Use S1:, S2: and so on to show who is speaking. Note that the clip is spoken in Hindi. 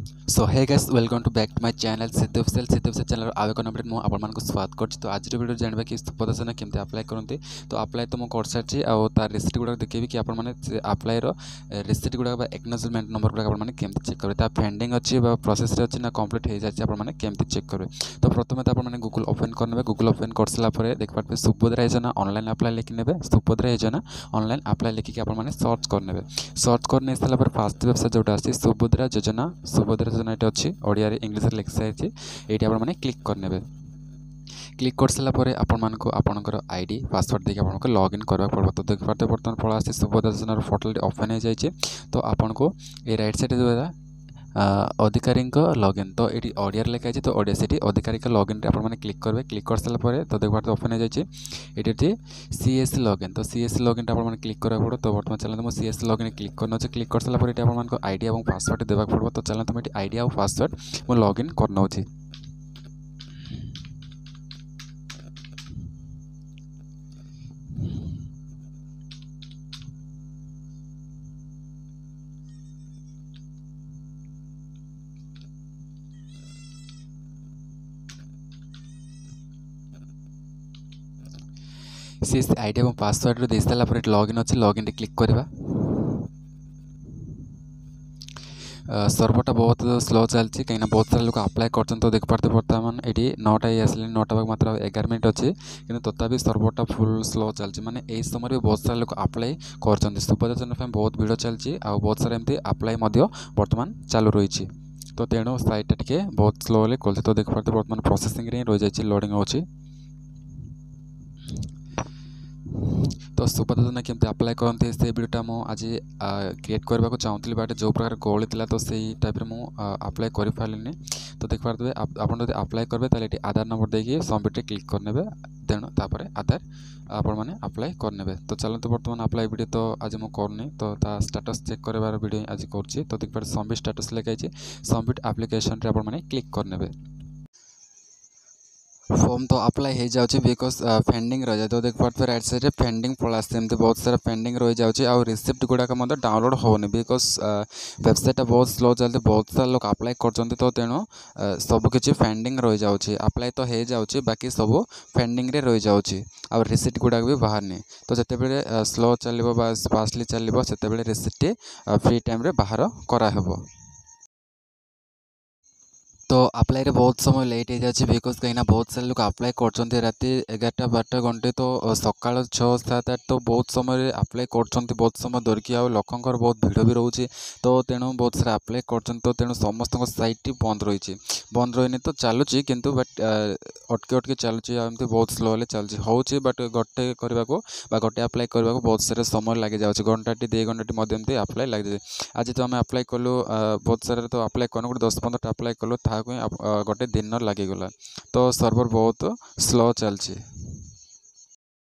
S1: So hey guys welcome to back to my channel Siddhi channel आवे को अपडेट मु आपण मानको स्वागत करछि। तो आज वीडियो जानबा कि सुपरदर्शन केमते अप्लाई करनते। तो अप्लाई तो मु कर सारछि आ तार रिसिट गुडा देखेबी कि आपण माने अप्लाई रो रिसिट गुडा बा एक्नॉलेजमेंट नंबर गुडा आपण माने केमते चेक करबे, ता पेंडिंग अछि बा प्रोसेस रे अछि ना कंप्लीट हे जाछि आपण माने केमते चेक करबे। तो प्रथमे त आपण माने गूगल ओपन करनेबे। गूगल ओपन करसला परे देख पारबे सुभद्रा योजना ऑनलाइन अप्लाई लिखि नेबे। सुभद्रा योजना ऑनलाइन अप्लाई लिखि कि आपण माने सर्च करनेबे। सर्च करने सारा पर फास्ट वेबसाइट जोटा आछि सुभद्रा योजना ये अच्छी ओडिया इंग्लिश लिखी सारी ये आप क्लिक करने। क्लिक कर सारा पर आपंकर आईडी पासवर्ड देखिए आपको लॉगिन करवा पड़ो। तो देख पाते बर्तमान पड़ा आसी सुभद्रा योजनार पोर्टल ओपन हो जाए। तो आपन को ये राइट साइड द्वारा अधिकारी लॉगिन तो ये ओडिया लिखाई। तो ओडिया से अधिकारी लॉगिन आपने क्लिक करेंगे। क्लिक कर सारा पर तो देख पाते ओपन हो जाए। ये सीएससी लॉगिन तो सीएससी लॉगिन आपने क्लिक करा पड़ो। तो बर्तमान चलते मुझे सीएससी लॉगिन क्लिक करना अच्छे। क्लिक कर सारा पर आपको आईडी और पासवर्ड देवाक पड़ो। तो चलते मुझे आईडी और पासवर्ड मुझे लॉगिन करना। सी आईडी और पासवर्ड दे सारा पर लॉगिन अच्छे लॉगिन क्लिक करवा। सर्वरटा बहुत स्लो चलती कहीं बहुत सारा लोग अप्लाई कर। तो देख पाते बर्तमान ये 9टा ही आसले 9टा भाग मात्र 11 मिनट अच्छे कि तथापि सर्वरटा फुल स्लो चलती। माने यही समय भी बहुत सारा लोग अप्लाई कर सुपरदर्शन बहुत भिड़ चलती आ बहुत सारा एमती अप्लाई बर्तमान चालू रही। तो तेणु साइटा टे बहुत स्लोली खोलते। तो देख पाते बर्तमान प्रोसेसिंग रही जाए लोडिंग होची। तो सुपरदर्शन केमती अप्लाई करते से वीडियोटा मु आज क्रिएट करने को चाहूँगी बट जो प्रकार गहली थी तो सही टाइप अप्लाई कर पारे। तो देख पारे आप अप्लाई करेंगे तो आधार नंबर देखिए सबमिट क्लिक करने। तेणु तापर आधार आपण मैंने अप्लाई करने। तो चलते बर्तमान अप्लाई वीडियो तो आज मुझे करनी तो स्टेटस चेक करार वीडियो आज कर। तो देख पारे सबमिट स्टेटस लिखाई सबमिट एप्लिकेशन रे आपण मैंने क्लिक करने। फॉर्म तो अप्लाई हो जाए बिकज पेंडिंग रही जाए। तो देख पाते राइट साइड पेंडिंग पड़ा आमती बहुत सारा पेंडिंग रही जाए। आ रिसिप्ट गुड़ाक डाउनलोड होनी बिकज वेबसाइट बहुत स्लो चलती बहुत सारा लोग अप्लाई कर। तो तेणु सबकि पेंडिंग रही जाए। अप्लाई तो हो जाए बाकी सब पेंडिंग रे रही जाए आ रिसिप्ट गुड़ाक भी बाहर। तो जिते स्लो चलो फास्टली चलो से रिसिप्ट फ्री टाइम बाहर कराहब। तो अप्लाई रे बहुत समय लेट हो जाए बिकज कहीं बहुत सारे लोग अप्लाई कर राति 11टा 12टा घंटे। तो सकाल 6 7 8 तो बहुत समय अप्लाई कर बहुत समय धरिकी आ लोकंर बहुत भिड़ भी रोचे। तो तेणु बहुत सारा अप्लाई कर। तो तेणु समस्त साइट बंद रही तो चलुची किंतु बट अटके अटके चलुची एमती बहुत स्लोली चलुची होची। बट गोटे करने को गोटे अप्लाई करने को बहुत सारा समय लगे जाए घंटाटी 2 घंटाटी मध्य अप्लाई लगे जाए। आज तो आम अप्लाई कलु बहुत सारा तो अप्लाई करूँ गोटे 10-15टा अप्लाई कलु गोटे दिन लगिगला। तो सर्वर बहुत स्लो चलची।